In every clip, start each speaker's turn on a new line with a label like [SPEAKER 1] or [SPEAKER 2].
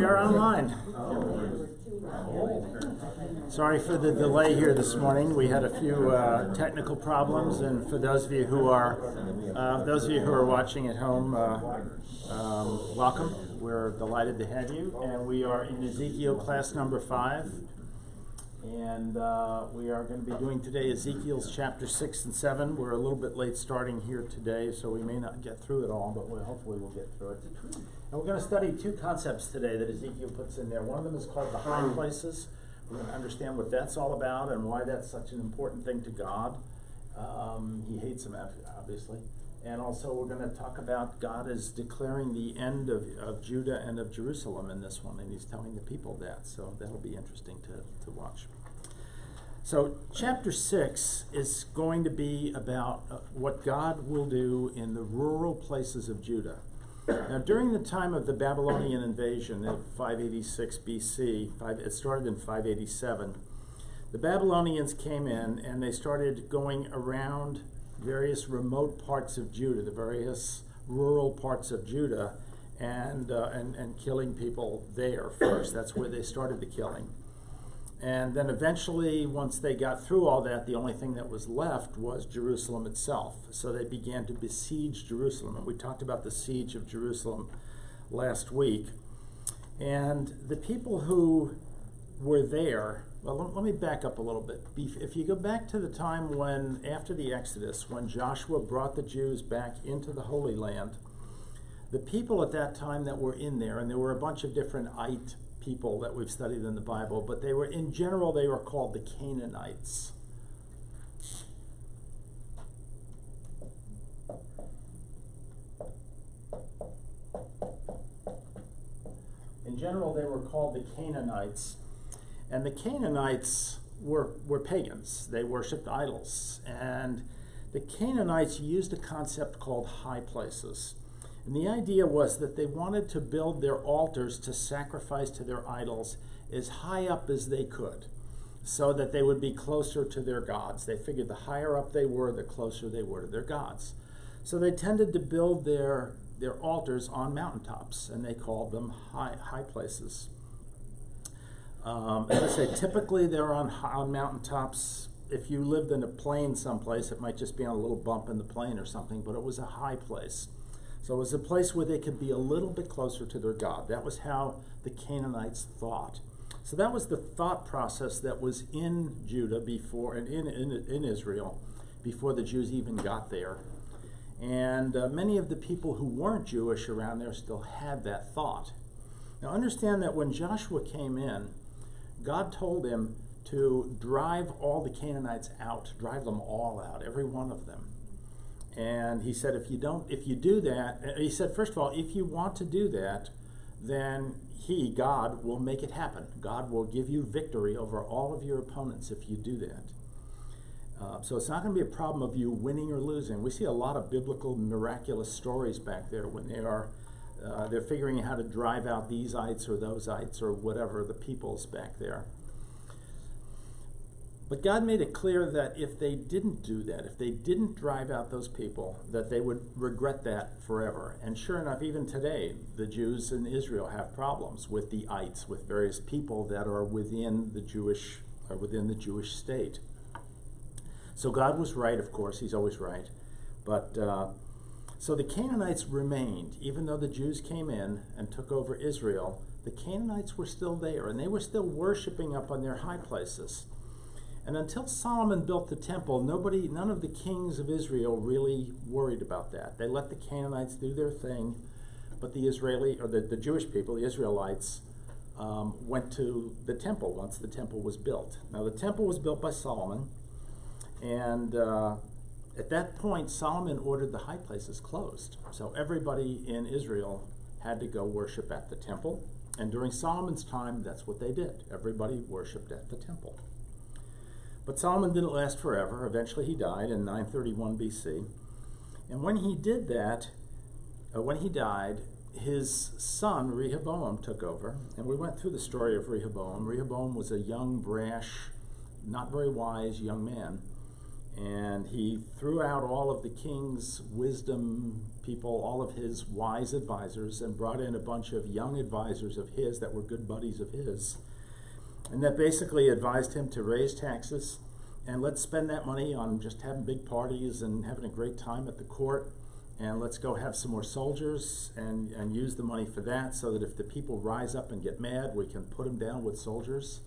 [SPEAKER 1] are online. Sorry for the delay here this morning. We had a few technical problems, and for those of you who are watching at home, welcome. We're delighted to have you, and we are in Ezekiel Class number 5, and we are going to be doing today Ezekiel's chapter 6 and 7. We're a little bit late starting here today, so we may not get through it all, but hopefully we'll get through it. And we're going to study two concepts today that Ezekiel puts in there. One of them is called the high places. We're going to understand what that's all about and why that's such an important thing to God. He hates them, obviously. And also we're going to talk about God is declaring the end of Judah and of Jerusalem in this one, and he's telling the people that. So that'll be interesting to watch. So chapter 6 is going to be about what God will do in the rural places of Judah. Now, during the time of the Babylonian invasion of 586 BC, it started in 587, the Babylonians came in and they started going around various remote parts of Judah, the various rural parts of Judah, and killing people there first. That's where they started the killing. And then eventually, once they got through all that, the only thing that was left was Jerusalem itself. So they began to besiege Jerusalem. And we talked about the siege of Jerusalem last week. And the people who were there, well, let me back up a little bit. If you go back to the time when, after the Exodus, when Joshua brought the Jews back into the Holy Land, the people at that time that were in there, and there were a bunch of different people that we've studied in the Bible, but they were, in general, they were called the Canaanites. In general, they were called the Canaanites, and the Canaanites were pagans. They worshipped idols, and the Canaanites used a concept called high places. And the idea was that they wanted to build their altars to sacrifice to their idols as high up as they could, so that they would be closer to their gods. They figured the higher up they were, the closer they were to their gods. So they tended to build their altars on mountaintops, and they called them high places. As I say, typically they're on mountaintops. If you lived in a plain someplace, it might just be on a little bump in the plain or something, but it was a high place. So it was a place where they could be a little bit closer to their God. That was how the Canaanites thought. So that was the thought process that was in Judah before, and in Israel, before the Jews even got there. And many of the people who weren't Jewish around there still had that thought. Now understand that when Joshua came in, God told him to drive all the Canaanites out, drive them all out, every one of them. And he said, if you do that, he said, first of all, if you want to do that, then God, will make it happen. God will give you victory over all of your opponents if you do that. So it's not going to be a problem of you winning or losing. We see a lot of biblical miraculous stories back there when they're figuring out how to drive out these ites or those ites or whatever, the peoples back there. But God made it clear that if they didn't do that, if they didn't drive out those people, that they would regret that forever. And sure enough, even today, the Jews in Israel have problems with the ites, with various people that are within the Jewish state. So God was right, of course, he's always right. But so the Canaanites remained, even though the Jews came in and took over Israel, the Canaanites were still there, and they were still worshiping up on their high places. And until Solomon built the temple, none of the kings of Israel really worried about that. They let the Canaanites do their thing, but the Jewish people, the Israelites, went to the temple once the temple was built. Now the temple was built by Solomon, and at that point Solomon ordered the high places closed. So everybody in Israel had to go worship at the temple, and during Solomon's time, that's what they did. Everybody worshiped at the temple. But Solomon didn't last forever. Eventually he died in 931 BC. And when he did that, when he died, his son Rehoboam took over. And we went through the story of Rehoboam. Rehoboam was a young, brash, not very wise young man. And he threw out all of the king's wisdom people, all of his wise advisors, and brought in a bunch of young advisors of his that were good buddies of his, and that basically advised him to raise taxes and let's spend that money on just having big parties and having a great time at the court, and let's go have some more soldiers and use the money for that, so that if the people rise up and get mad, we can put them down with soldiers.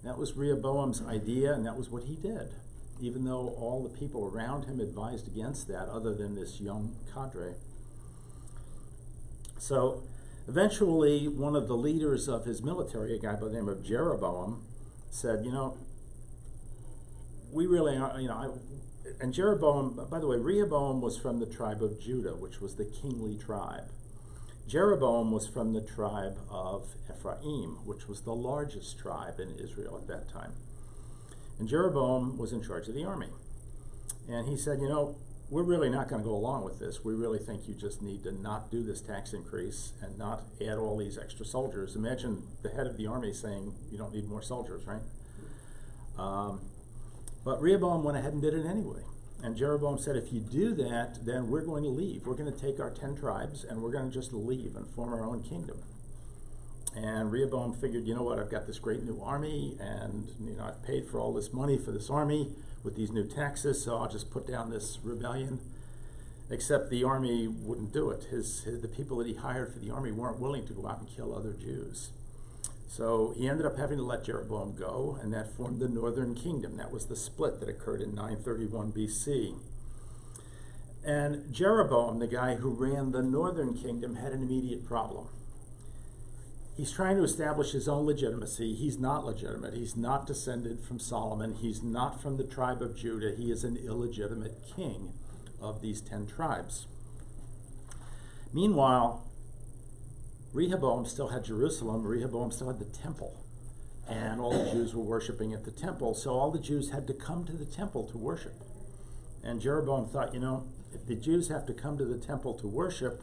[SPEAKER 1] And that was Rehoboam's idea, and that was what he did, even though all the people around him advised against that, other than this young cadre. So eventually, one of the leaders of his military, a guy by the name of Jeroboam, said, we really are, and Jeroboam, by the way, Rehoboam was from the tribe of Judah, which was the kingly tribe. Jeroboam was from the tribe of Ephraim, which was the largest tribe in Israel at that time. And Jeroboam was in charge of the army. And he said, we're really not going to go along with this. We really think you just need to not do this tax increase and not add all these extra soldiers. Imagine the head of the army saying, you don't need more soldiers, right? But Rehoboam went ahead and did it anyway. And Jeroboam said, if you do that, then we're going to leave. We're going to take our 10 tribes and we're going to just leave and form our own kingdom. And Rehoboam figured, you know what, I've got this great new army, and I've paid for all this money for this army with these new taxes, so I'll just put down this rebellion. Except the army wouldn't do it. The people that he hired for the army weren't willing to go out and kill other Jews. So he ended up having to let Jeroboam go, and that formed the northern kingdom. That was the split that occurred in 931 BC. And Jeroboam, the guy who ran the northern kingdom, had an immediate problem. He's trying to establish his own legitimacy. He's not legitimate. He's not descended from Solomon. He's not from the tribe of Judah. He is an illegitimate king of these 10 tribes. Meanwhile, Rehoboam still had Jerusalem. Rehoboam still had the temple. And all the Jews were worshiping at the temple. So all the Jews had to come to the temple to worship. And Jeroboam thought, if the Jews have to come to the temple to worship,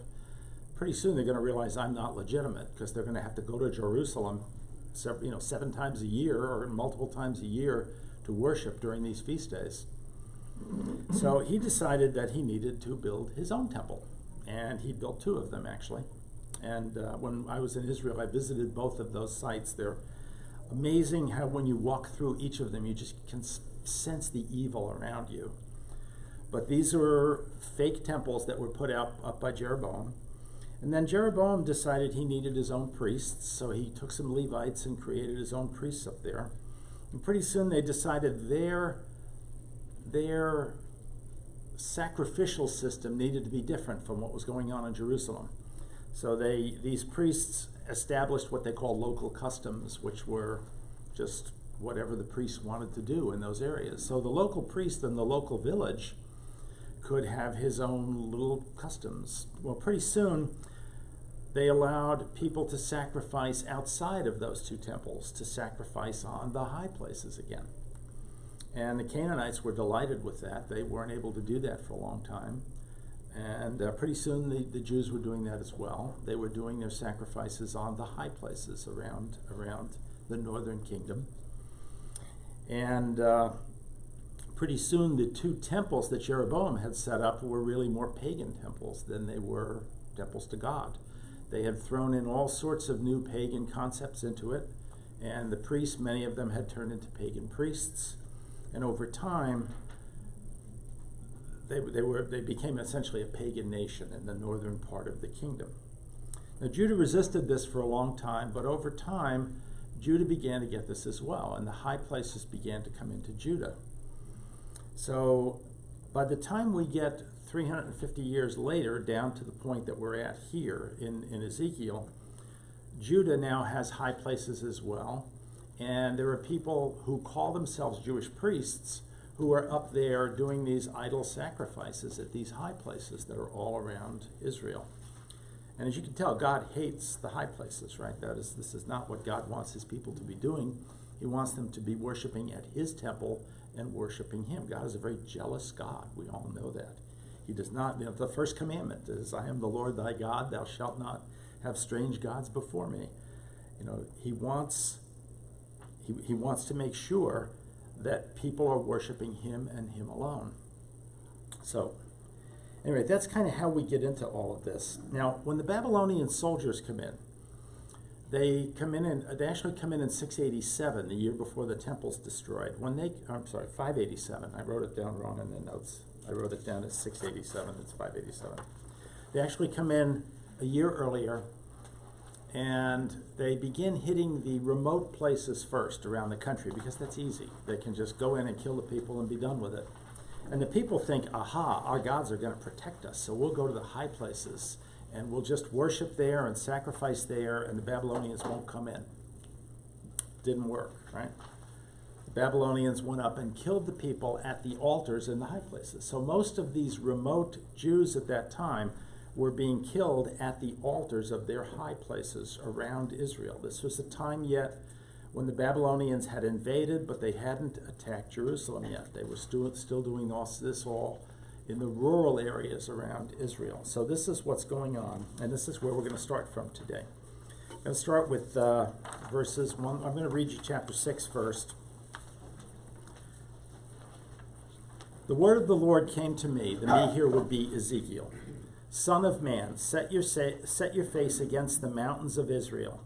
[SPEAKER 1] pretty soon they're going to realize I'm not legitimate, because they're going to have to go to Jerusalem 7 times a year or multiple times a year to worship during these feast days. So he decided that he needed to build his own temple. And he built 2 of them, actually. And when I was in Israel, I visited both of those sites. They're amazing how when you walk through each of them, you just can sense the evil around you. But these were fake temples that were put up by Jeroboam. And then Jeroboam decided he needed his own priests, so he took some Levites and created his own priests up there. And pretty soon they decided their sacrificial system needed to be different from what was going on in Jerusalem. So these priests established what they call local customs, which were just whatever the priests wanted to do in those areas. So the local priest in the local village could have his own little customs. Well, pretty soon they allowed people to sacrifice outside of those 2 temples, to sacrifice on the high places again. And the Canaanites were delighted with that. They weren't able to do that for a long time. And pretty soon the Jews were doing that as well. They were doing their sacrifices on the high places around the northern kingdom. And pretty soon the 2 temples that Jeroboam had set up were really more pagan temples than they were temples to God. They had thrown in all sorts of new pagan concepts into it, and the priests, many of them had turned into pagan priests. And over time, they became essentially a pagan nation in the northern part of the kingdom. Now, Judah resisted this for a long time, but over time, Judah began to get this as well, and the high places began to come into Judah. So by the time we get 350 years later, down to the point that we're at here in Ezekiel, Judah now has high places as well, and there are people who call themselves Jewish priests who are up there doing these idol sacrifices at these high places that are all around Israel. And as you can tell, God hates the high places, right? This is not what God wants his people to be doing. He wants them to be worshiping at his temple and worshiping him. God is a very jealous God. We all know that. He does not, the first commandment is, I am the Lord thy God, thou shalt not have strange gods before me. He wants to make sure that people are worshiping him and him alone. So, anyway, that's kind of how we get into all of this. Now, when the Babylonian soldiers come in, they actually come in 687, the year before the temple's destroyed. I'm sorry, 587. I wrote it down wrong in the notes. I wrote it down as 687. It's 587. They actually come in a year earlier, and they begin hitting the remote places first around the country, because that's easy. They can just go in and kill the people and be done with it. And the people think, aha, our gods are going to protect us, so we'll go to the high places, and we'll just worship there and sacrifice there, and the Babylonians won't come in. Didn't work, right? The Babylonians went up and killed the people at the altars in the high places. So most of these remote Jews at that time were being killed at the altars of their high places around Israel. This was a time yet when the Babylonians had invaded, but they hadn't attacked Jerusalem yet. They were still doing this all in the rural areas around Israel. So this is what's going on, and this is where we're going to start from today. I'm going to start with verses 1. I'm going to read you chapter 6 first. The word of the Lord came to me. The me here would be Ezekiel. Son of man, set your face against the mountains of Israel.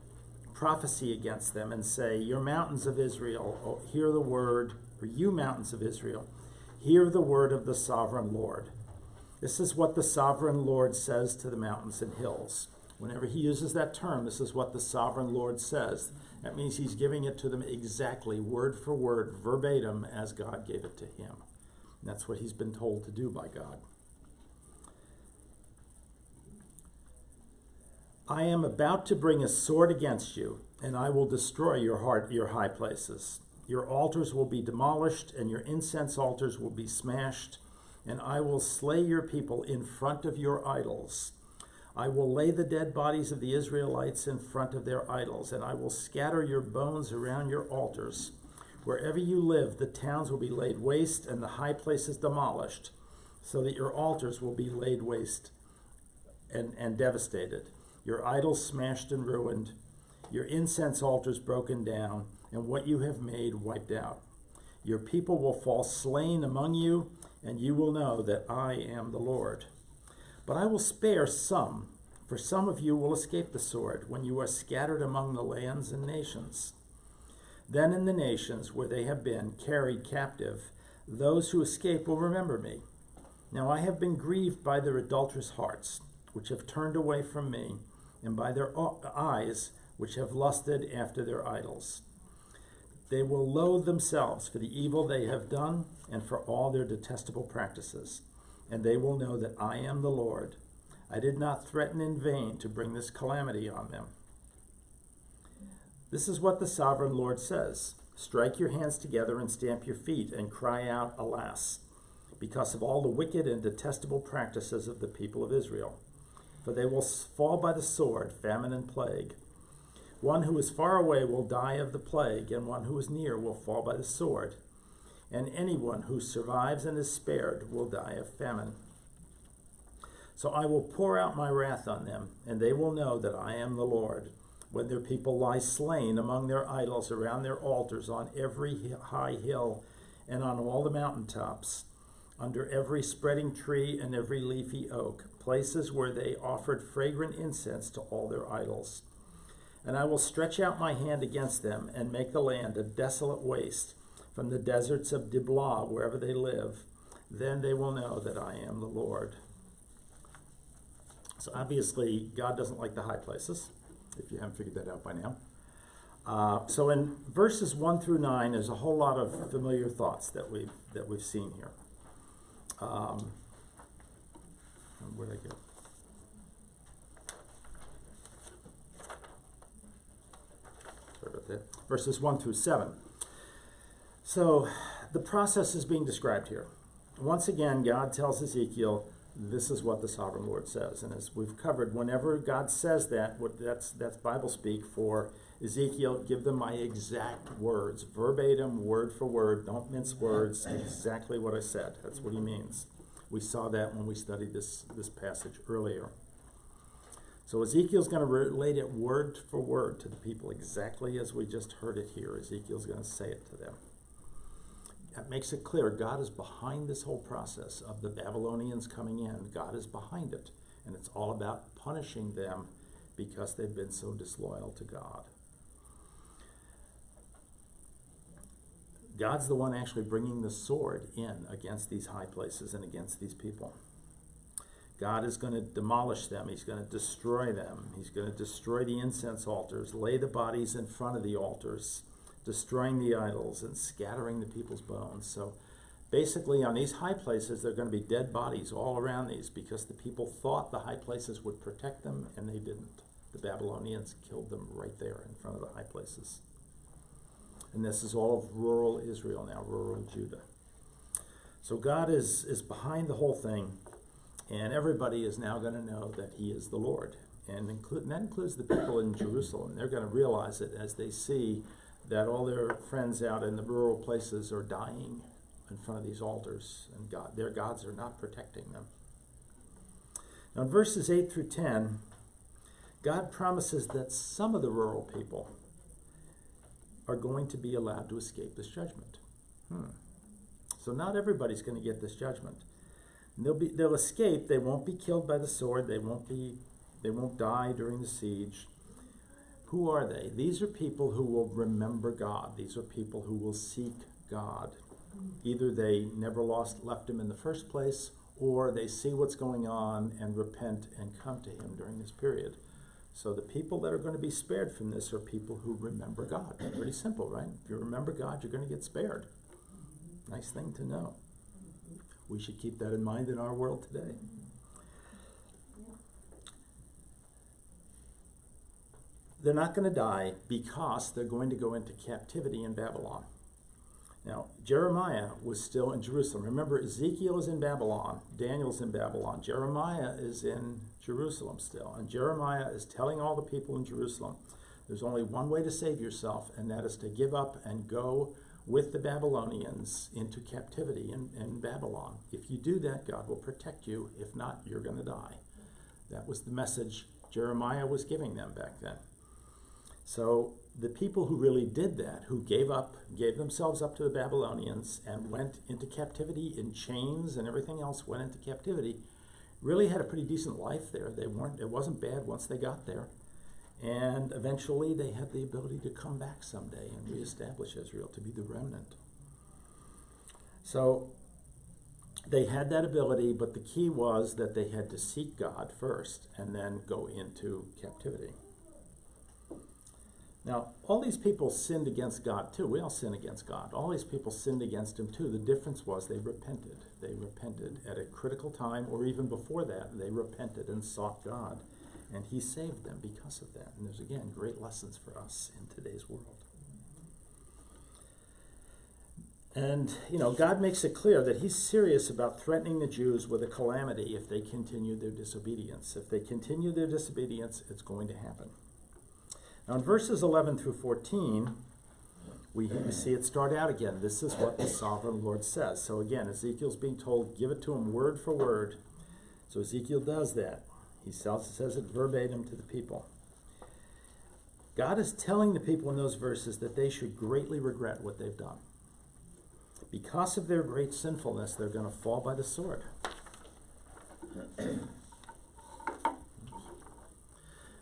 [SPEAKER 1] Prophesy against them and say, your mountains of Israel, hear the word, or you mountains of Israel, hear the word of the sovereign Lord. This is what the sovereign Lord says to the mountains and hills. Whenever he uses that term, this is what the sovereign Lord says. That means he's giving it to them exactly, word for word, verbatim, as God gave it to him. And that's what he's been told to do by God. I am about to bring a sword against you, and I will destroy your high places. Your altars will be demolished, and your incense altars will be smashed, and I will slay your people in front of your idols. I will lay the dead bodies of the Israelites in front of their idols, and I will scatter your bones around your altars. Wherever you live, the towns will be laid waste, and the high places demolished, so that your altars will be laid waste and devastated. Your idols smashed and ruined, your incense altars broken down, and what you have made wiped out. Your people will fall slain among you, and you will know that I am the Lord. But I will spare some, for some of you will escape the sword when you are scattered among the lands and nations. Then in the nations where they have been carried captive, those who escape will remember me. Now I have been grieved by their adulterous hearts, which have turned away from me, and by their eyes, which have lusted after their idols. They will loathe themselves for the evil they have done and for all their detestable practices, and they will know that I am the Lord. I did not threaten in vain to bring this calamity on them. This is what the sovereign Lord says. Strike your hands together and stamp your feet and cry out, alas, because of all the wicked and detestable practices of the people of Israel. For they will fall by the sword, famine, and plague. One who is far away will die of the plague, and one who is near will fall by the sword. And anyone who survives and is spared will die of famine. So I will pour out my wrath on them, and they will know that I am the Lord, when their people lie slain among their idols around their altars on every high hill and on all the mountaintops, under every spreading tree and every leafy oak, places where they offered fragrant incense to all their idols. And I will stretch out my hand against them and make the land a desolate waste, from the deserts of Diblah, wherever they live. Then they will know that I am the Lord. So obviously, God doesn't like the high places, if you haven't figured that out by now. So in verses 1 through 9, there's a whole lot of familiar thoughts that we've seen here. Where'd I go? Sorry about that. Verses 1 through 7. So the process is being described here. Once again, God tells Ezekiel, this is what the sovereign Lord says. And as we've covered, whenever God says that, that's Bible speak for Ezekiel, give them my exact words, verbatim, word for word, don't mince words, exactly what I said. That's what he means. We saw that when we studied this passage earlier. So Ezekiel's going to relate it word for word to the people, exactly as we just heard it here. Ezekiel's going to say it to them.
[SPEAKER 2] That makes it clear God is behind this whole process of the Babylonians coming in. God is behind it. And it's all about punishing them because they've been so disloyal to God. God's the one actually bringing the sword in against these high places and against these people. God is going to demolish them. He's going to destroy them. He's going to destroy the incense altars, lay the bodies in front of the altars, destroying the idols and scattering the people's bones. So basically on these high places, there are going to be dead bodies all around these because the people thought the high places would protect them, and they didn't. The Babylonians killed them right there in front of the high places. And this is all of rural Israel now, rural Judah. So God is behind the whole thing, and everybody is now going to know that he is the Lord. And that includes the people in Jerusalem. They're going to realize it as they see that all their friends out in the rural places are dying in front of these altars, and their gods are not protecting them. Now in verses 8 through 10, God promises that some of the rural people are going to be allowed to escape this judgment. So not everybody's going to get this judgment. They'll escape. They won't be killed by the sword. They won't die during the siege. Who are they? These are people who will remember God. These are people who will seek God. Either they never left him in the first place, or they see what's going on and repent and come to him during this period. So the people that are going to be spared from this are people who remember God. Pretty simple, right? If you remember God, you're going to get spared. Nice thing to know. We should keep that in mind in our world today. They're not going to die because they're going to go into captivity in Babylon. Now, Jeremiah was still in Jerusalem. Remember, Ezekiel is in Babylon. Daniel's in Babylon. Jeremiah is in Jerusalem still. And Jeremiah is telling all the people in Jerusalem, there's only one way to save yourself, and that is to give up and go with the Babylonians into captivity in Babylon. If you do that, God will protect you. If not, you're going to die. That was the message Jeremiah was giving them back then. So the people who really did that, who gave themselves up to the Babylonians and went into captivity in chains and everything else, went into captivity, really had a pretty decent life there. It wasn't bad once they got there. And eventually they had the ability to come back someday and reestablish Israel to be the remnant. So they had that ability, but the key was that they had to seek God first and then go into captivity. Now, all these people sinned against God too. We all sin against God. All these people sinned against him too. The difference was they repented. They repented at a critical time, or even before that, they repented and sought God. And he saved them because of that. And there's, again, great lessons for us in today's world. And, God makes it clear that he's serious about threatening the Jews with a calamity if they continue their disobedience. If they continue their disobedience, it's going to happen. Now in verses 11 through 14, we see it start out again. This is what the sovereign Lord says. So again, Ezekiel's being told, give it to him word for word. So Ezekiel does that. He says it verbatim to the people. God is telling the people in those verses that they should greatly regret what they've done. Because of their great sinfulness, they're going to fall by the sword.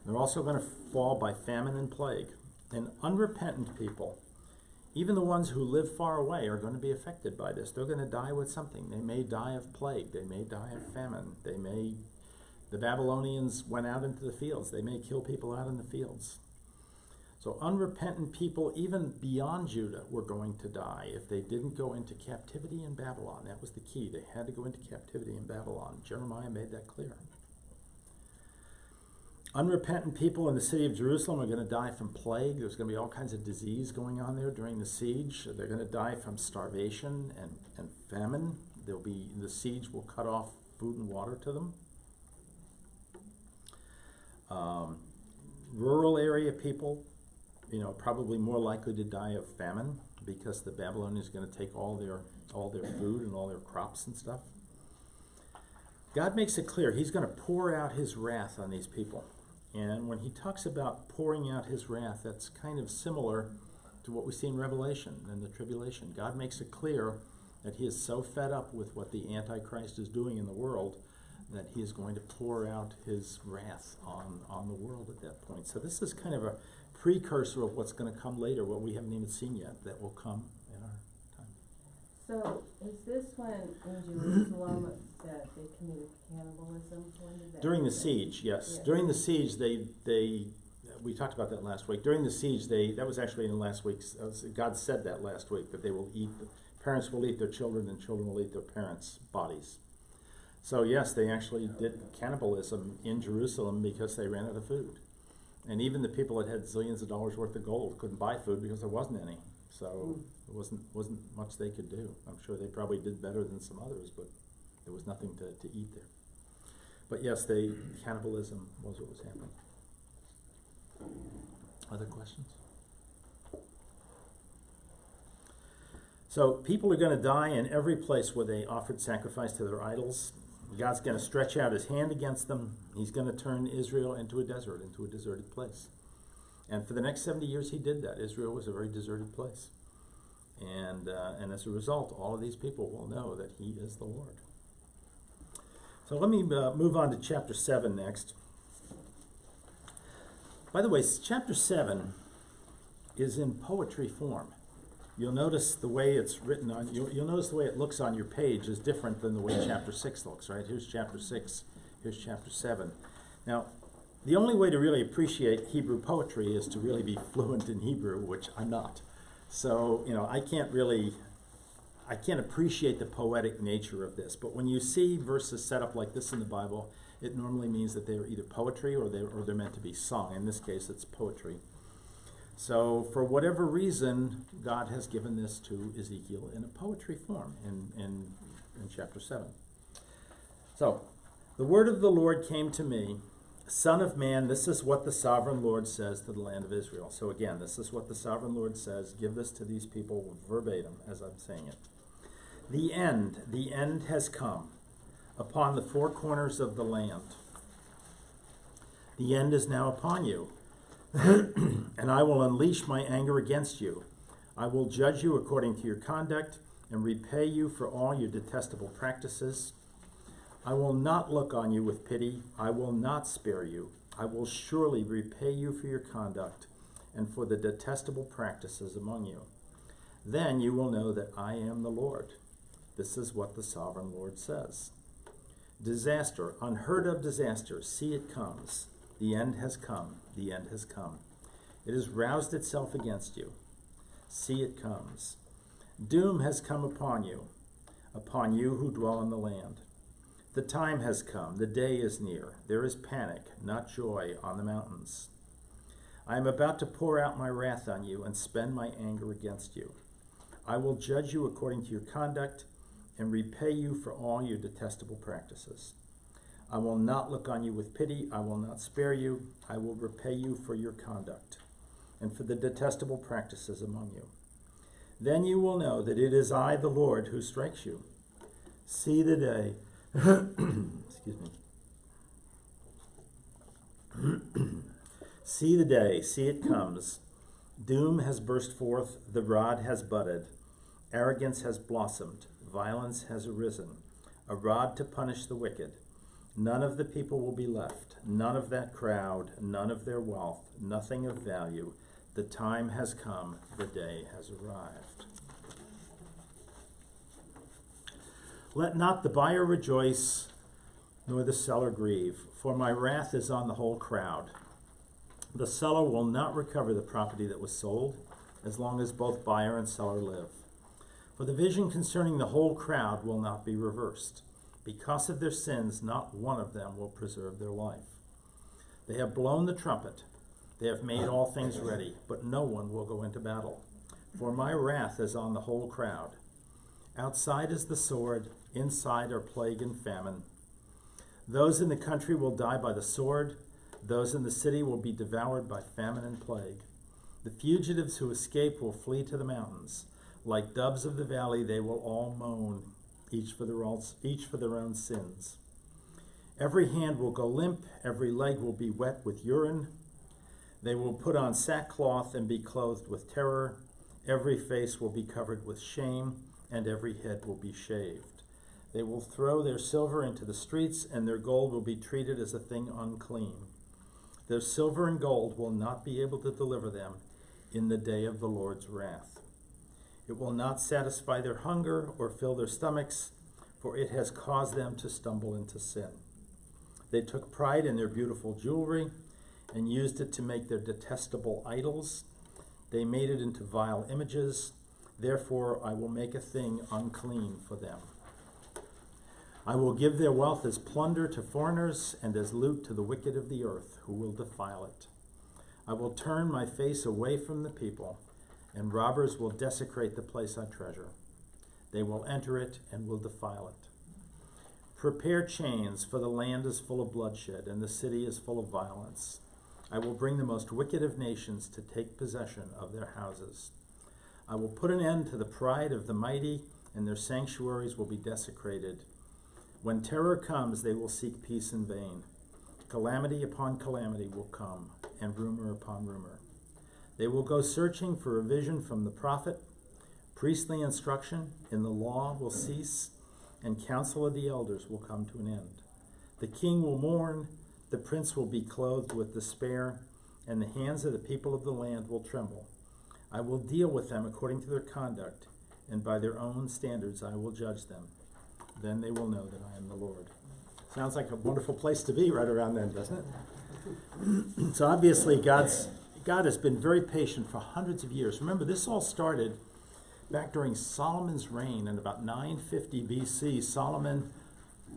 [SPEAKER 2] They're also going to fall by famine and plague. And unrepentant people, even the ones who live far away, are going to be affected by this. They're going to die with something. They may die of plague. They may die of famine. The Babylonians went out into the fields. They may kill people out in the fields. So unrepentant people, even beyond Judah, were going to die if they didn't go into captivity in Babylon. That was the key. They had to go into captivity in Babylon. Jeremiah made that clear. Unrepentant people in the city of Jerusalem are going to die from plague. There's going to be all kinds of disease going on there during the siege. They're going to die from starvation and famine. The siege will cut off food and water to them. Rural area people, probably more likely to die of famine because the Babylonians are going to take all their food and all their crops and stuff. God makes it clear he's going to pour out his wrath on these people. And when he talks about pouring out his wrath, that's kind of similar to what we see in Revelation and the tribulation. God makes it clear that he is so fed up with what the Antichrist is doing in the world that he is going to pour out his wrath on the world at that point. So this is kind of a precursor of what's going to come later, what we haven't even seen yet, that will come in our time.
[SPEAKER 3] So is this when in Jerusalem that they committed cannibalism? When did that
[SPEAKER 2] During the
[SPEAKER 3] happen?
[SPEAKER 2] siege, yes.
[SPEAKER 3] Yeah.
[SPEAKER 2] During the siege, we talked about that last week. During the siege, that was actually in last week's, God said that last week, that they will parents will eat their children and children will eat their parents' bodies. So yes, they actually did cannibalism in Jerusalem because they ran out of food. And even the people that had zillions of dollars worth of gold couldn't buy food because there wasn't any. So it wasn't much they could do. I'm sure they probably did better than some others, but there was nothing to eat there. But yes, cannibalism was what was happening. Other questions? So people are going to die in every place where they offered sacrifice to their idols. God's going to stretch out his hand against them. He's going to turn Israel into a desert, into a deserted place. And for the next 70 years he did that. Israel was a very deserted place. And as a result, all of these people will know that he is the Lord. So let me move on to chapter 7 next. By the way, chapter 7 is in poetry form. You'll notice the way it's written on, you'll notice the way it looks on your page is different than the way chapter 6 looks, right? Here's chapter 6, here's chapter 7. Now, the only way to really appreciate Hebrew poetry is to really be fluent in Hebrew, which I'm not. So, I can't appreciate the poetic nature of this. But when you see verses set up like this in the Bible, it normally means that they are either poetry or they're meant to be sung. In this case, it's poetry. So for whatever reason, God has given this to Ezekiel in a poetry form in chapter 7. So, the word of the Lord came to me, Son of man, this is what the sovereign Lord says to the land of Israel. So again, this is what the sovereign Lord says. Give this to these people verbatim as I'm saying it. The end has come upon the four corners of the land. The end is now upon you. And I will unleash my anger against you. I will judge you according to your conduct and repay you for all your detestable practices. I will not look on you with pity. I will not spare you. I will surely repay you for your conduct and for the detestable practices among you. Then you will know that I am the Lord. This is what the sovereign Lord says. Disaster, unheard of disaster, see it comes. The end has come. The end has come. It has roused itself against you. See it comes. Doom has come upon you who dwell in the land. The time has come. The day is near. There is panic, not joy, on the mountains. I am about to pour out my wrath on you and spend my anger against you. I will judge you according to your conduct and repay you for all your detestable practices. I will not look on you with pity. I will not spare you. I will repay you for your conduct and for the detestable practices among you. Then you will know that it is I, the Lord, who strikes you. See the day. Excuse me. See the day. See it comes. Doom has burst forth. The rod has budded. Arrogance has blossomed. Violence has arisen. A rod to punish the wicked. None of the people will be left, none of that crowd, none of their wealth, nothing of value. The time has come, the day has arrived. Let not the buyer rejoice, nor the seller grieve, for my wrath is on the whole crowd. The seller will not recover the property that was sold, as long as both buyer and seller live. For the vision concerning the whole crowd will not be reversed. Because of their sins, not one of them will preserve their life. They have blown the trumpet. They have made all things ready, but no one will go into battle. For my wrath is on the whole crowd. Outside is the sword, inside are plague and famine. Those in the country will die by the sword. Those in the city will be devoured by famine and plague. The fugitives who escape will flee to the mountains. Like doves of the valley, they will all moan, each for their own sins. Every hand will go limp, every leg will be wet with urine. They will put on sackcloth and be clothed with terror. Every face will be covered with shame, and every head will be shaved. They will throw their silver into the streets, and their gold will be treated as a thing unclean. Their silver and gold will not be able to deliver them in the day of the Lord's wrath. It will not satisfy their hunger or fill their stomachs, for it has caused them to stumble into sin. They took pride in their beautiful jewelry and used it to make their detestable idols. They made it into vile images. Therefore, I will make a thing unclean for them. I will give their wealth as plunder to foreigners and as loot to the wicked of the earth, who will defile it. I will turn my face away from the people, and robbers will desecrate the place I treasure. They will enter it and will defile it. Prepare chains, for the land is full of bloodshed, and the city is full of violence. I will bring the most wicked of nations to take possession of their houses. I will put an end to the pride of the mighty, and their sanctuaries will be desecrated. When terror comes, they will seek peace in vain. Calamity upon calamity will come, and rumor upon rumor. They will go searching for a vision from the prophet. Priestly instruction in the law will cease, and counsel of the elders will come to an end. The king will mourn, the prince will be clothed with despair, and the hands of the people of the land will tremble. I will deal with them according to their conduct, and by their own standards I will judge them. Then they will know that I am the Lord. Sounds like a wonderful place to be right around then, doesn't it? So obviously God has been very patient for hundreds of years. Remember, this all started back during Solomon's reign in about 950 BC. Solomon,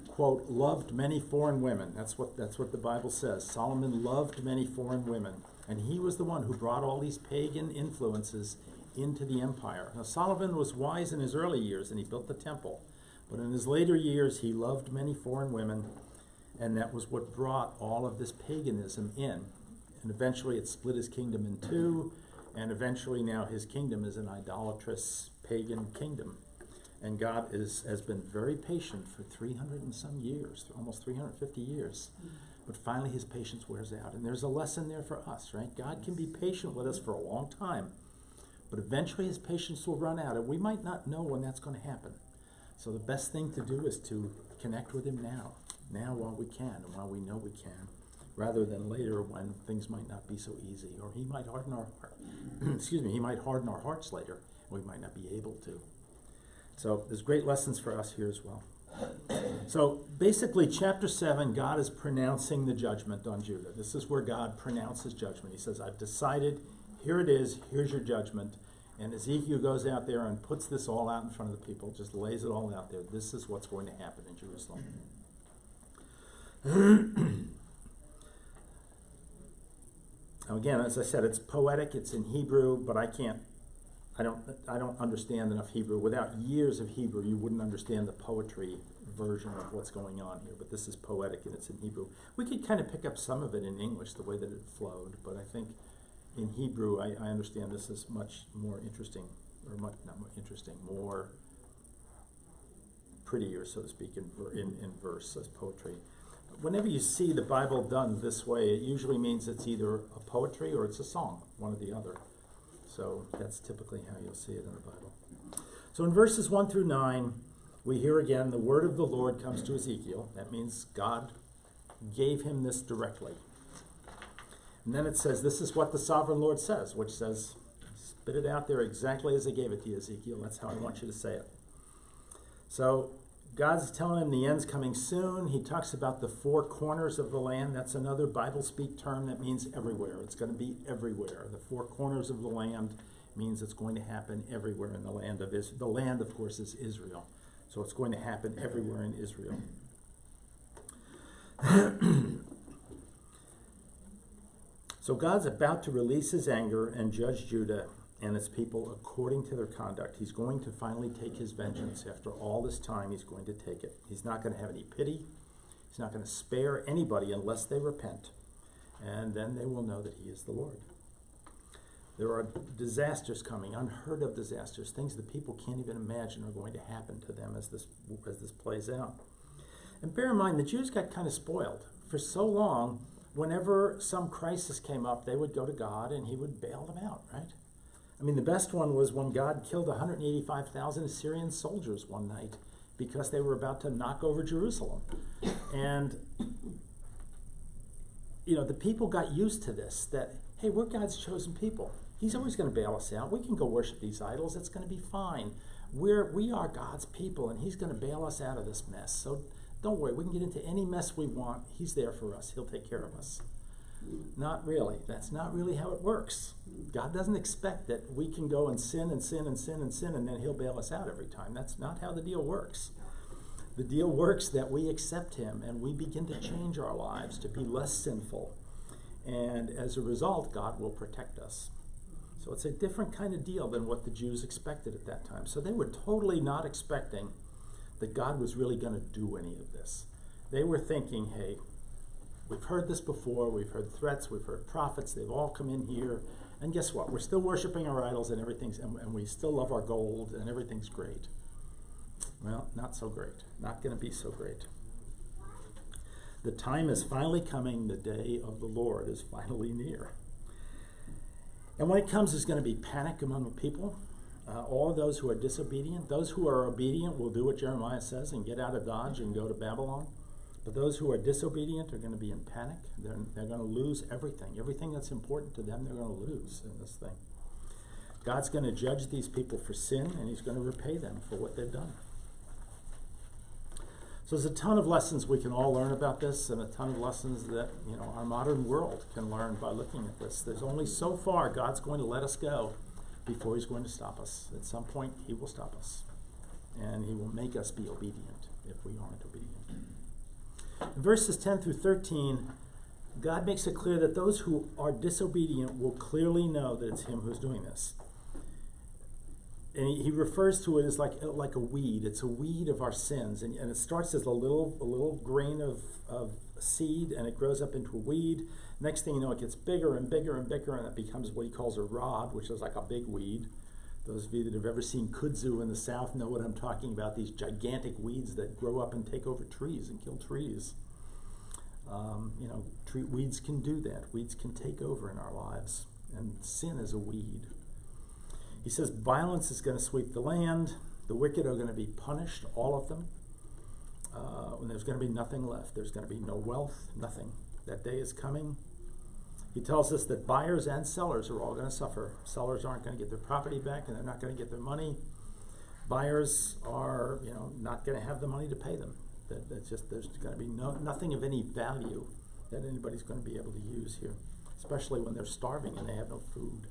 [SPEAKER 2] quote, loved many foreign women. That's what the Bible says. Solomon loved many foreign women. And he was the one who brought all these pagan influences into the empire. Now, Solomon was wise in his early years, and he built the temple. But in his later years, he loved many foreign women, and that was what brought all of this paganism in. And eventually it split his kingdom in two, and eventually now his kingdom is an idolatrous pagan kingdom. And God has been very patient for 300 and some years, almost 350 years. But finally his patience wears out. And there's a lesson there for us, right? God can be patient with us for a long time, but eventually his patience will run out, and we might not know when that's going to happen. So the best thing to do is to connect with him now while we can, and while we know we can, rather than later when things might not be so easy, or he might harden our heart. He might harden our hearts later, and we might not be able to. So there's great lessons for us here as well. So basically, chapter 7, God is pronouncing the judgment on Judah. This is where God pronounces judgment. He says, I've decided, here it is, here's your judgment. And Ezekiel goes out there and puts this all out in front of the people, just lays it all out there. This is what's going to happen in Jerusalem. Now again, as I said, it's poetic, it's in Hebrew, but I don't understand enough Hebrew. Without years of Hebrew, you wouldn't understand the poetry version of what's going on here, but this is poetic and it's in Hebrew. We could kind of pick up some of it in English, the way that it flowed, but I think in Hebrew, I understand this is much more interesting, or not more interesting, more prettier, so to speak, in verse as poetry. Whenever you see the Bible done this way, it usually means it's either a poetry or it's a song, one or the other. So that's typically how you'll see it in the Bible. So in verses 1 through 9, we hear again the word of the Lord comes to Ezekiel. That means God gave him this directly. And then it says, this is what the sovereign Lord says, which says, spit it out there exactly as I gave it to you, Ezekiel. That's how I want you to say it. So God's telling him the end's coming soon. He talks about the four corners of the land. That's another Bible speak term that means everywhere. It's going to be everywhere. The four corners of the land means it's going to happen everywhere in the land of Israel. The land, of course, is Israel. So it's going to happen everywhere in Israel. So God's about to release his anger and judge Judah and its people according to their conduct. He's going to finally take his vengeance. After all this time, he's going to take it. He's not going to have any pity. He's not going to spare anybody unless they repent. And then they will know that he is the Lord. There are disasters coming, unheard of disasters, things that people can't even imagine are going to happen to them as this plays out. And bear in mind, the Jews got kind of spoiled. For so long, whenever some crisis came up, they would go to God and he would bail them out, right? I mean, the best one was when God killed 185,000 Assyrian soldiers one night because they were about to knock over Jerusalem. And, the people got used to this, that, hey, we're God's chosen people. He's always going to bail us out. We can go worship these idols. It's going to be fine. We are God's people, and he's going to bail us out of this mess. So don't worry. We can get into any mess we want. He's there for us. He'll take care of us. Not really. That's not really how it works. God doesn't expect that we can go and sin and sin and sin and sin, and then he'll bail us out every time. That's not how the deal works. The deal works that we accept him and we begin to change our lives to be less sinful. And as a result, God will protect us. So it's a different kind of deal than what the Jews expected at that time. So they were totally not expecting that God was really going to do any of this. They were thinking, hey, we've heard this before, we've heard threats, we've heard prophets, they've all come in here, and guess what? We're still worshiping our idols and everything's, and we still love our gold and everything's great. Well, not so great. Not going to be so great. The time is finally coming, the day of the Lord is finally near. And when it comes, there's going to be panic among the people. All of those who are disobedient, those who are obedient will do what Jeremiah says and get out of Dodge and go to Babylon. But those who are disobedient are going to be in panic. They're going to lose everything. Everything that's important to them, they're going to lose in this thing. God's going to judge these people for sin, and he's going to repay them for what they've done. So there's a ton of lessons we can all learn about this, and a ton of lessons that our modern world can learn by looking at this. There's only so far God's going to let us go before he's going to stop us. At some point, he will stop us, and he will make us be obedient if we aren't obedient. In verses 10 through 13, God makes it clear that those who are disobedient will clearly know that it's him who's doing this. And he refers to it as like a weed. It's a weed of our sins. And it starts as a little grain of seed, and it grows up into a weed. Next thing you know, it gets bigger and bigger and bigger, and it becomes what he calls a rod, which is like a big weed. Those of you that have ever seen kudzu in the South know what I'm talking about, these gigantic weeds that grow up and take over trees and kill trees. Weeds can do that. Weeds can take over in our lives, and sin is a weed. He says violence is going to sweep the land. The wicked are going to be punished, all of them. And there's going to be nothing left. There's going to be no wealth, nothing. That day is coming. He tells us that buyers and sellers are all going to suffer. Sellers aren't going to get their property back, and they're not going to get their money. Buyers are, not going to have the money to pay them. That's just, there's going to be nothing of any value that anybody's going to be able to use here, especially when they're starving and they have no food.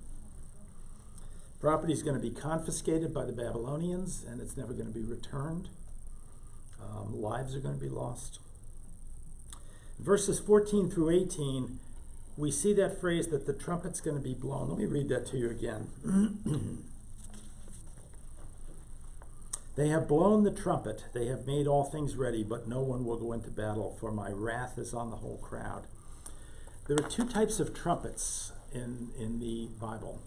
[SPEAKER 2] Property is going to be confiscated by the Babylonians, and it's never going to be returned. Lives are going to be lost. Verses 14 through 18, we see that phrase that the trumpet's going to be blown. Let me read that to you again. They have blown the trumpet. They have made all things ready, but no one will go into battle, for my wrath is on the whole crowd. There are two types of trumpets in the Bible.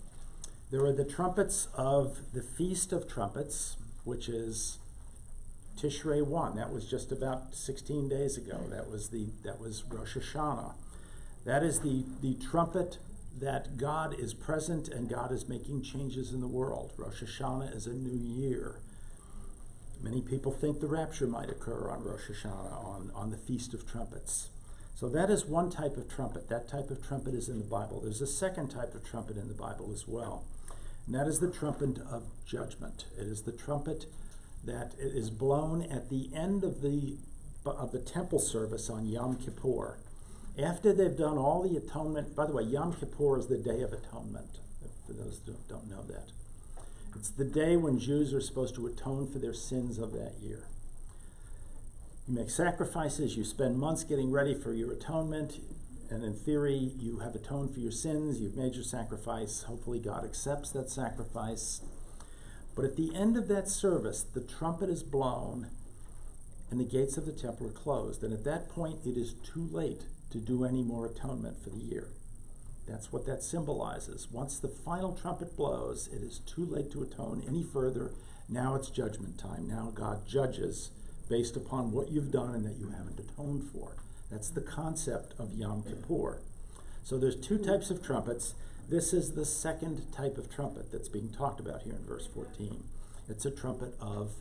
[SPEAKER 2] There are the trumpets of the Feast of Trumpets, which is Tishrei 1. That was just about 16 days ago. That was Rosh Hashanah. That is the trumpet that God is present and God is making changes in the world. Rosh Hashanah is a new year. Many people think the rapture might occur on Rosh Hashanah, on the Feast of Trumpets. So that is one type of trumpet. That type of trumpet is in the Bible. There's a second type of trumpet in the Bible as well. And that is the trumpet of judgment. It is the trumpet that is blown at the end of the temple service on Yom Kippur. After they've done all the atonement, by the way, Yom Kippur is the Day of Atonement, for those who don't know that. It's the day when Jews are supposed to atone for their sins of that year. You make sacrifices, you spend months getting ready for your atonement, and in theory, you have atoned for your sins, you've made your sacrifice, hopefully God accepts that sacrifice. But at the end of that service, the trumpet is blown, and the gates of the temple are closed. And at that point, it is too late to do any more atonement for the year. That's what that symbolizes. Once the final trumpet blows, it is too late to atone any further. Now it's judgment time. Now God judges based upon what you've done and that you haven't atoned for. That's the concept of Yom Kippur. So there's two types of trumpets. This is the second type of trumpet that's being talked about here in verse 14. It's a trumpet of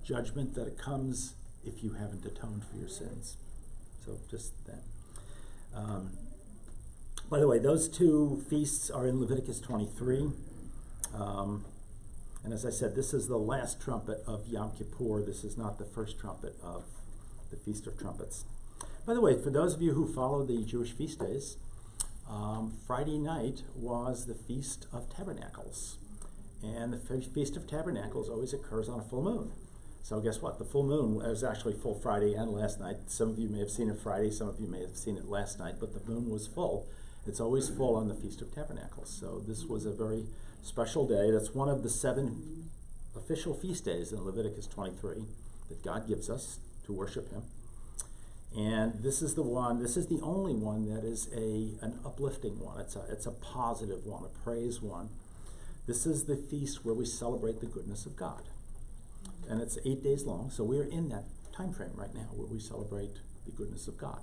[SPEAKER 2] judgment that comes if you haven't atoned for your sins. So just that. By the way, those two feasts are in Leviticus 23. And as I said, this is the last trumpet of Yom Kippur. This is not the first trumpet of the Feast of Trumpets. By the way, for those of you who follow the Jewish feast days, Friday night was the Feast of Tabernacles. And the Feast of Tabernacles always occurs on a full moon. So guess what? The full moon was actually full Friday and last night. Some of you may have seen it Friday, some of you may have seen it last night, but the moon was full. It's always full on the Feast of Tabernacles. So this was a very special day. That's one of the 7 official feast days in Leviticus 23 that God gives us to worship him. And this is the only one that is an uplifting one. It's a positive one, a praise one. This is the feast where we celebrate the goodness of God. And it's 8 days long, so we're in that time frame right now where we celebrate the goodness of God.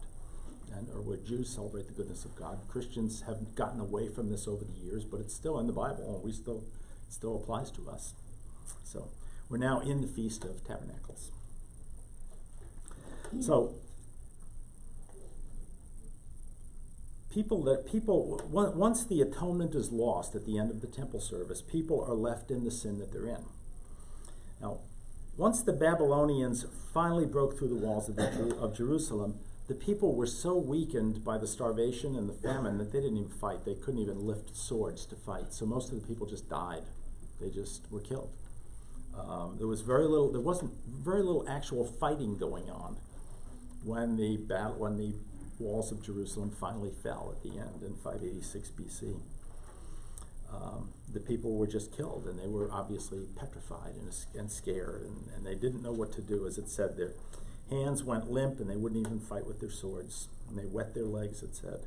[SPEAKER 2] Or where Jews celebrate the goodness of God. Christians have gotten away from this over the years, but it's still in the Bible, and it still applies to us. So we're now in the Feast of Tabernacles. So once the atonement is lost at the end of the temple service, people are left in the sin that they're in. Now, once the Babylonians finally broke through the walls of Jerusalem, the people were so weakened by the starvation and the famine that they didn't even fight. They couldn't even lift swords to fight. So most of the people just died. They just were killed. There wasn't very little actual fighting going on when the walls of Jerusalem finally fell at the end in 586 BC. The people were just killed, and they were obviously petrified and scared, and they didn't know what to do. As it said, their hands went limp, and they wouldn't even fight with their swords. And they wet their legs, it said.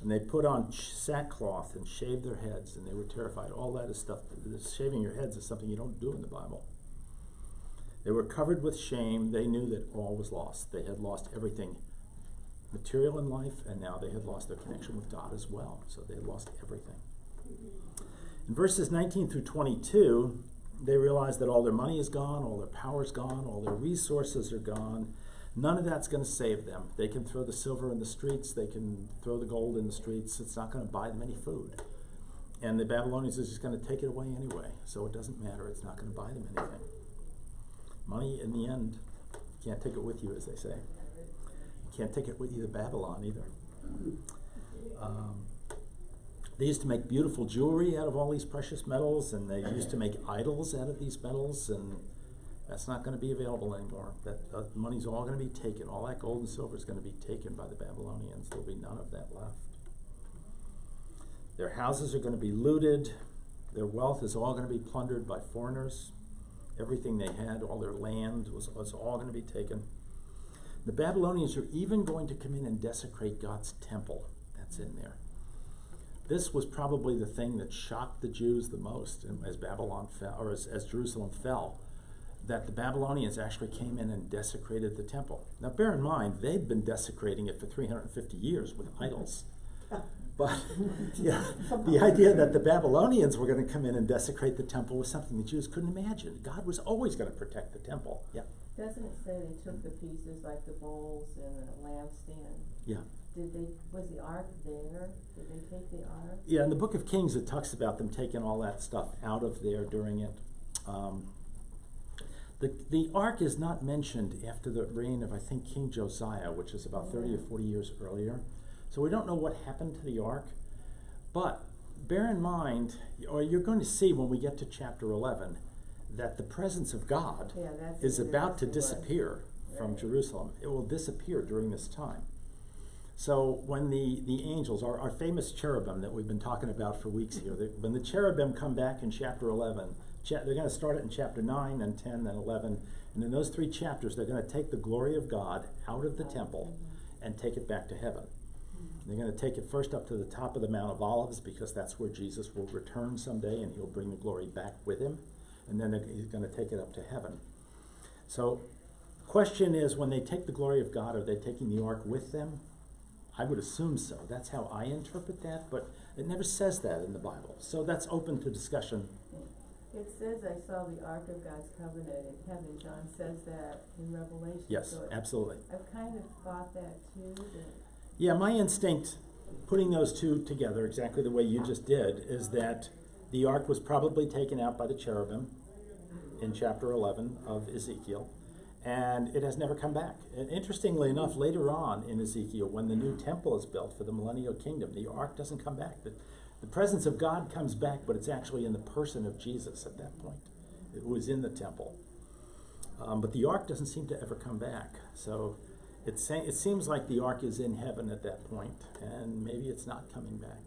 [SPEAKER 2] And they put on sackcloth and shaved their heads, and they were terrified. All that is stuff. Shaving your heads is something you don't do in the Bible. They were covered with shame. They knew that all was lost. They had lost everything material in life, and now they had lost their connection with God as well. So they had lost everything. In verses 19 through 22, they realize that all their money is gone, all their power is gone, all their resources are gone. None of that's going to save them. They can throw the silver in the streets, they can throw the gold in the streets. It's not going to buy them any food. And the Babylonians are just going to take it away anyway. So it doesn't matter. It's not going to buy them anything. Money, in the end, you can't take it with you, as they say. You can't take it with you to Babylon either. They used to make beautiful jewelry out of all these precious metals, and they used to make idols out of these metals, and that's not going to be available anymore. That money's all going to be taken. All that gold and silver is going to be taken by the Babylonians. There'll be none of that left. Their houses are going to be looted. Their wealth is all going to be plundered by foreigners. Everything they had, all their land, was all going to be taken. The Babylonians are even going to come in and desecrate God's temple. That's in there. This was probably the thing that shocked the Jews the most as Babylon fell, or as Jerusalem fell, that the Babylonians actually came in and desecrated the temple. Now bear in mind, they'd been desecrating it for 350 years with idols. But yeah, the idea that the Babylonians were going to come in and desecrate the temple was something the Jews couldn't imagine. God was always going to protect the temple. Yeah.
[SPEAKER 3] Doesn't it say they took the pieces like the bowls and the lampstand?
[SPEAKER 2] Yeah.
[SPEAKER 3] Was the ark there? Did they take the ark?
[SPEAKER 2] Yeah, in the book of Kings it talks about them taking all that stuff out of there during it. The ark is not mentioned after the reign of, I think, King Josiah, which is about 30 or 40 years earlier. So we don't know what happened to the ark. But bear in mind, or you're going to see when we get to chapter 11, that the presence of God is about to disappear from Jerusalem. It will disappear during this time. So when the angels, our famous cherubim that we've been talking about for weeks here, when the cherubim come back in chapter 11, they're going to start it in chapter 9 and 10 and 11, and in those 3 chapters they're going to take the glory of God out of the temple and take it back to heaven. They're going to take it first up to the top of the Mount of Olives, because that's where Jesus will return someday and he'll bring the glory back with him, and then he's going to take it up to heaven. So the question is, when they take the glory of God, are they taking the ark with them? I would assume so. That's how I interpret that, but it never says that in the Bible. So that's open to discussion.
[SPEAKER 3] It says, I saw the Ark of God's Covenant in heaven. John says that in Revelation.
[SPEAKER 2] Yes,
[SPEAKER 3] So
[SPEAKER 2] absolutely.
[SPEAKER 3] I've kind of thought that too.
[SPEAKER 2] Yeah, my instinct, putting those two together exactly the way you just did, is that the ark was probably taken out by the cherubim in chapter 11 of Ezekiel, and it has never come back. And interestingly enough, later on in Ezekiel, when the new temple is built for the millennial kingdom, the ark doesn't come back. The presence of God comes back, but it's actually in the person of Jesus at that point, who is in the temple. But the ark doesn't seem to ever come back. So it seems like the ark is in heaven at that point, and maybe it's not coming back.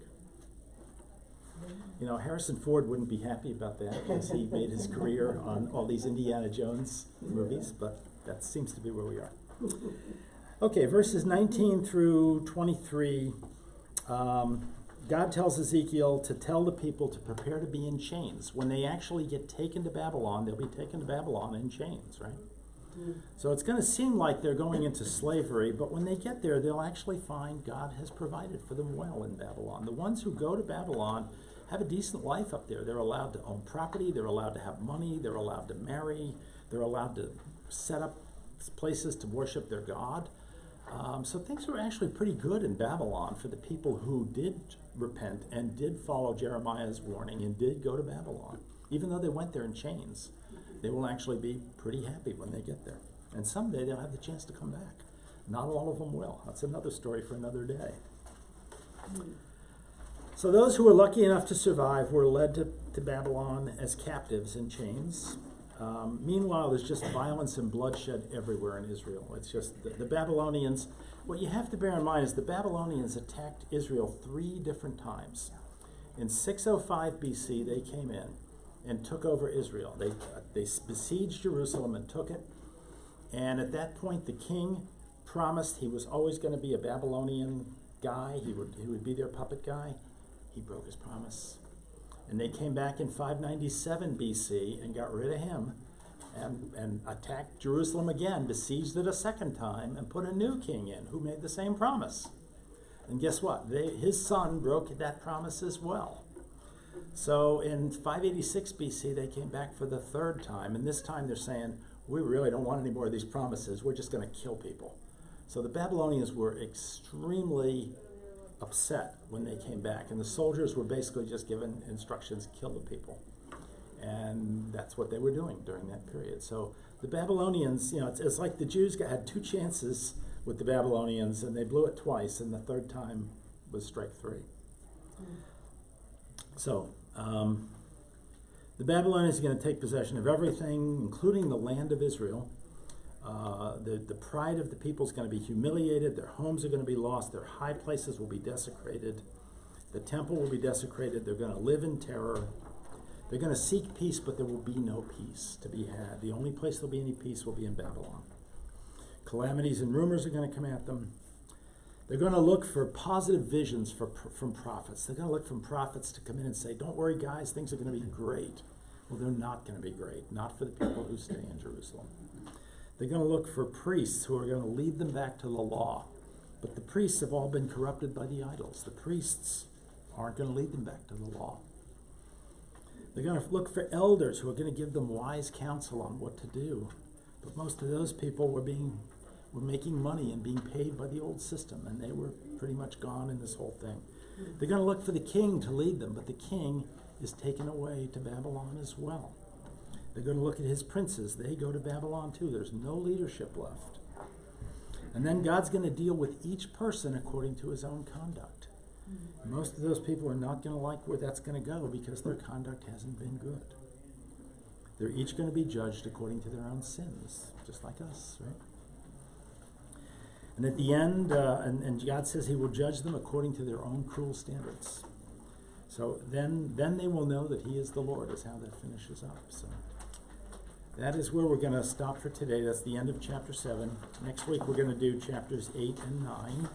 [SPEAKER 2] You know, Harrison Ford wouldn't be happy about that, because he made his career on all these Indiana Jones movies, but that seems to be where we are. Okay, verses 19 through 23. God tells Ezekiel to tell the people to prepare to be in chains. When they actually get taken to Babylon, they'll be taken to Babylon in chains, right? So it's going to seem like they're going into slavery, but when they get there, they'll actually find God has provided for them well in Babylon. The ones who go to Babylon have a decent life up there. They're allowed to own property, they're allowed to have money, they're allowed to marry, they're allowed to set up places to worship their God. So things were actually pretty good in Babylon for the people who did repent and did follow Jeremiah's warning and did go to Babylon. Even though they went there in chains, they will actually be pretty happy when they get there. And someday they'll have the chance to come back. Not all of them will. That's another story for another day. So those who were lucky enough to survive were led to Babylon as captives in chains. Meanwhile, there's just violence and bloodshed everywhere in Israel. It's just the Babylonians. What you have to bear in mind is the Babylonians attacked Israel 3 different times. In 605 BC, they came in and took over Israel. They besieged Jerusalem and took it. And at that point, the king promised he was always going to be a Babylonian guy. He would be their puppet guy. He broke his promise. And they came back in 597 BC and got rid of him and attacked Jerusalem again, besieged it a second time, and put a new king in who made the same promise. And guess what? His son broke that promise as well. So in 586 BC, they came back for the 3rd time, and this time they're saying, we really don't want any more of these promises. We're just going to kill people. So the Babylonians were extremely upset when they came back, and the soldiers were basically just given instructions, kill the people. And that's what they were doing during that period. So the Babylonians, you know, it's like the Jews had 2 chances with the Babylonians, and they blew it twice, and the 3rd time was strike 3. So the Babylonians are going to take possession of everything, including the land of Israel. The pride of the people is going to be humiliated. Their homes are going to be lost. Their high places will be desecrated. The temple will be desecrated. They're going to live in terror. They're going to seek peace, but there will be no peace to be had. The only place there'll be any peace will be in Babylon. Calamities and rumors are going to come at them. They're going to look for positive visions from prophets. They're going to look from prophets to come in and say, don't worry, guys, things are going to be great. Well, they're not going to be great, not for the people who stay in Jerusalem. They're going to look for priests who are going to lead them back to the law. But the priests have all been corrupted by the idols. The priests aren't going to lead them back to the law. They're going to look for elders who are going to give them wise counsel on what to do. But most of those people were making money and being paid by the old system, and they were pretty much gone in this whole thing. They're going to look for the king to lead them, but the king is taken away to Babylon as well. They're going to look at his princes. They go to Babylon too. There's no leadership left. And then God's going to deal with each person according to his own conduct. Most of those people are not going to like where that's going to go because their conduct hasn't been good. They're each going to be judged according to their own sins, just like us, right? And at the end, and God says he will judge them according to their own cruel standards. So then they will know that he is the Lord, is how that finishes up. So that is where we're going to stop for today. That's the end of chapter 7. Next week we're going to do chapters 8 and 9.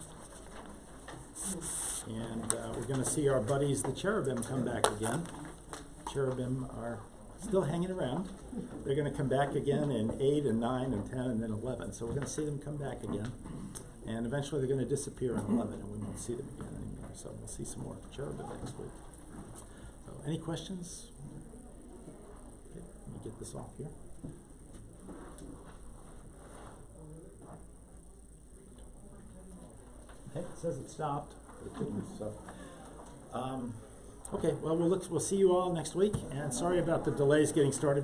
[SPEAKER 2] And we're going to see our buddies, the cherubim, come back again. Cherubim are still hanging around. They're going to come back again in 8 and 9 and 10 and then 11. So we're going to see them come back again. And eventually they're going to disappear in 11 and we won't see them again anymore. So we'll see some more cherubim next week. So any questions? Okay, let me get this off here. Okay, it says it stopped, but it didn't, so. Okay, well, we'll see you all next week, and sorry about the delays getting started.